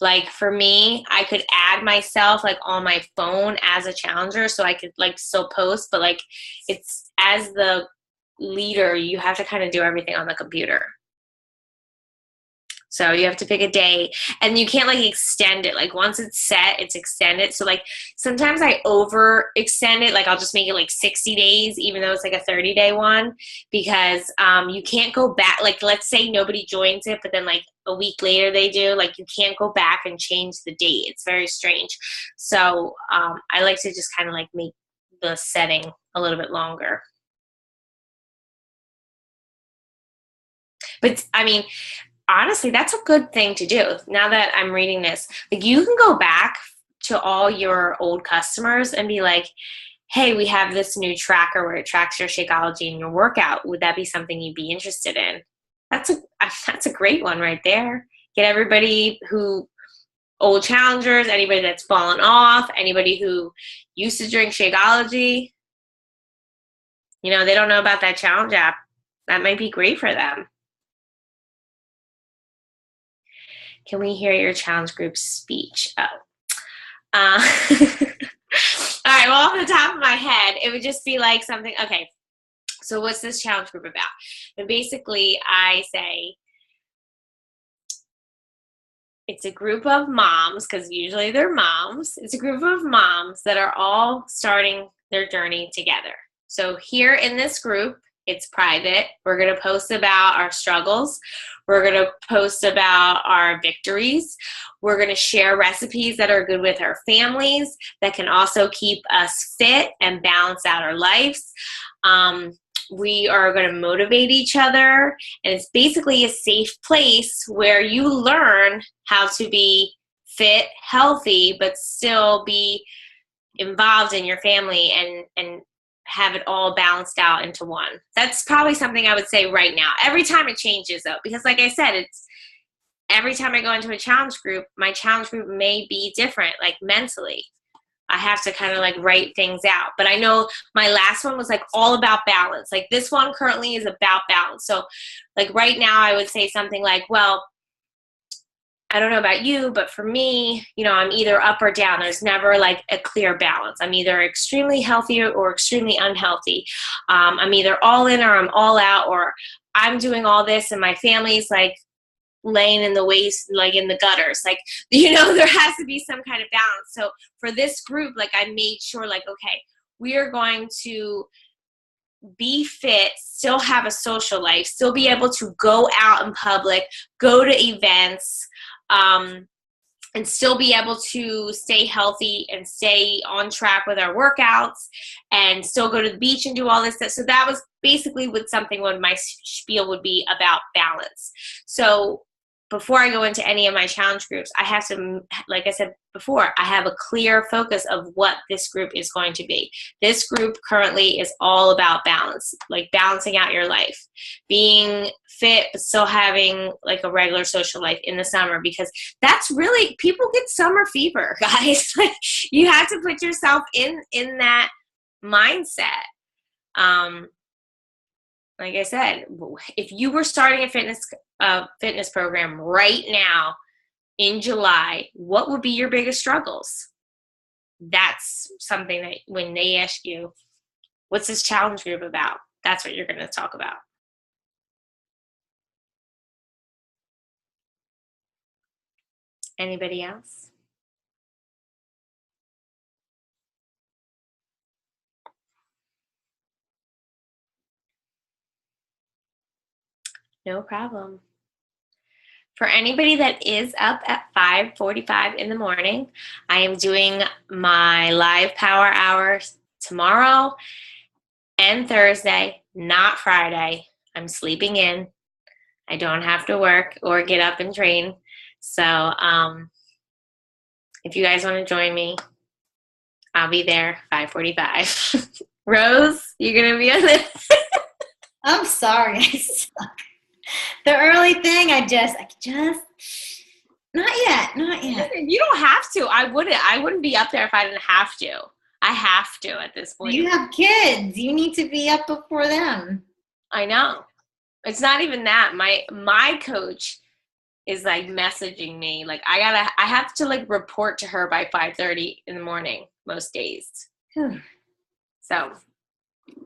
like for me, I could add myself like on my phone as a challenger so I could like still post, but like it's as the leader, you have to kind of do everything on the computer. So you have to pick a day and you can't like extend it. Like once it's set, it's extended. So like sometimes I overextend it. Like I'll just make it like 60 days, even though it's like a 30-day one, because you can't go back. Like let's say nobody joins it, but then like a week later they do, like you can't go back and change the date. It's very strange. So I like to just kind of like make the setting a little bit longer. But I mean, honestly, that's a good thing to do. Now that I'm reading this, like you can go back to all your old customers and be like, hey, we have this new tracker where it tracks your Shakeology and your workout. Would that be something you'd be interested in? That's a great one right there. Get everybody who, old challengers, anybody that's fallen off, anybody who used to drink Shakeology, you know, they don't know about that challenge app. That might be great for them. Can we hear your challenge group speech? Oh. All right, well, off the top of my head, it would just be like something, okay, so what's this challenge group about? And basically, I say it's a group of moms, because usually they're moms. It's a group of moms that are all starting their journey together. So here in this group, it's private. We're going to post about our struggles. We're going to post about our victories. We're going to share recipes that are good with our families that can also keep us fit and balance out our lives. We are going to motivate each other. And it's basically a safe place where you learn how to be fit, healthy, but still be involved in your family and have it all balanced out into one. That's probably something I would say right now. Every time it changes though, because like I said, it's every time I go into a challenge group, my challenge group may be different, like mentally. I have to kind of like write things out. But I know my last one was like all about balance. Like this one currently is about balance. So like right now I would say something like, well, I don't know about you, but for me, you know, I'm either up or down. There's never like a clear balance. I'm either extremely healthy or extremely unhealthy. I'm either all in or I'm all out, or I'm doing all this and my family's like laying in the waste, like in the gutters. Like, you know, there has to be some kind of balance. So for this group, like I made sure like, okay, we are going to be fit, still have a social life, still be able to go out in public, go to events, and still be able to stay healthy and stay on track with our workouts and still go to the beach and do all this stuff. So that was basically what something when my spiel would be about balance. So before I go into any of my challenge groups, I have to, like I said before, I have a clear focus of what this group is going to be. This group currently is all about balance, like balancing out your life, being fit, but still having like a regular social life in the summer, because that's really, people get summer fever, guys. Like you have to put yourself in that mindset. Like I said, if you were starting a fitness program right now in July, what would be your biggest struggles? That's something that when they ask you, what's this challenge group about? That's what you're going to talk about. Anybody else? No problem. For anybody that is up at 5:45 in the morning, I am doing my live power hours tomorrow and Thursday, not Friday. I'm sleeping in. I don't have to work or get up and train. So if you guys want to join me, I'll be there 5:45. Rose, you going to be on it? I'm sorry. I suck. The early thing, I just Not yet. Not yet. Listen, you don't have to. I wouldn't be up there if I didn't have to. I have to at this point. You have kids. You need to be up before them. I know. It's not even that. My coach is like messaging me. Like I have to like report to her by 5:30 in the morning most days. So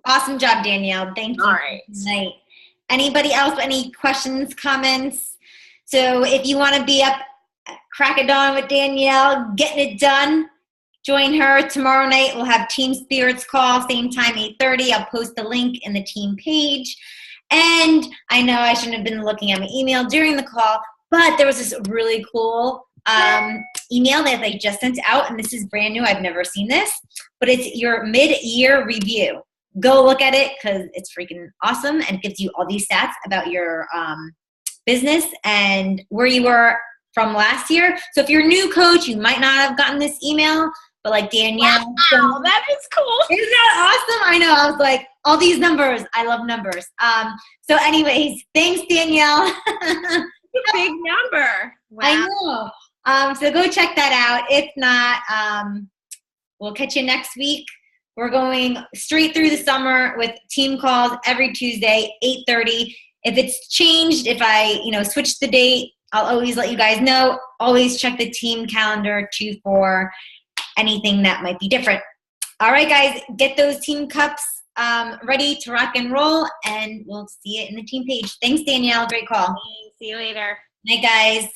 Awesome job, Danielle. Thank you. all right. Tonight. Anybody else? Any questions, comments? So if you want to be up crack of dawn with Danielle, getting it done, join her tomorrow night. We'll have Team Spirits call, same time, 8:30. I'll post the link in the team page. And I know I shouldn't have been looking at my email during the call, but there was this really cool email that they just sent out, and this is brand new. I've never seen this, but it's your mid-year review. Go look at it because it's freaking awesome and gives you all these stats about your business and where you were from last year. So if you're a new coach, you might not have gotten this email, but like Danielle. Wow, that is cool. Isn't that awesome? I know. I was like, all these numbers. I love numbers. So anyways, thanks, Danielle. A big number. Wow. I know. So go check that out. If not, we'll catch you next week. We're going straight through the summer with team calls every Tuesday, 8:30. If it's changed, if I, switch the date, I'll always let you guys know. Always check the team calendar too for anything that might be different. All right, guys, get those team cups ready to rock and roll, and we'll see it in the team page. Thanks, Danielle. Great call. See you later. Night, guys.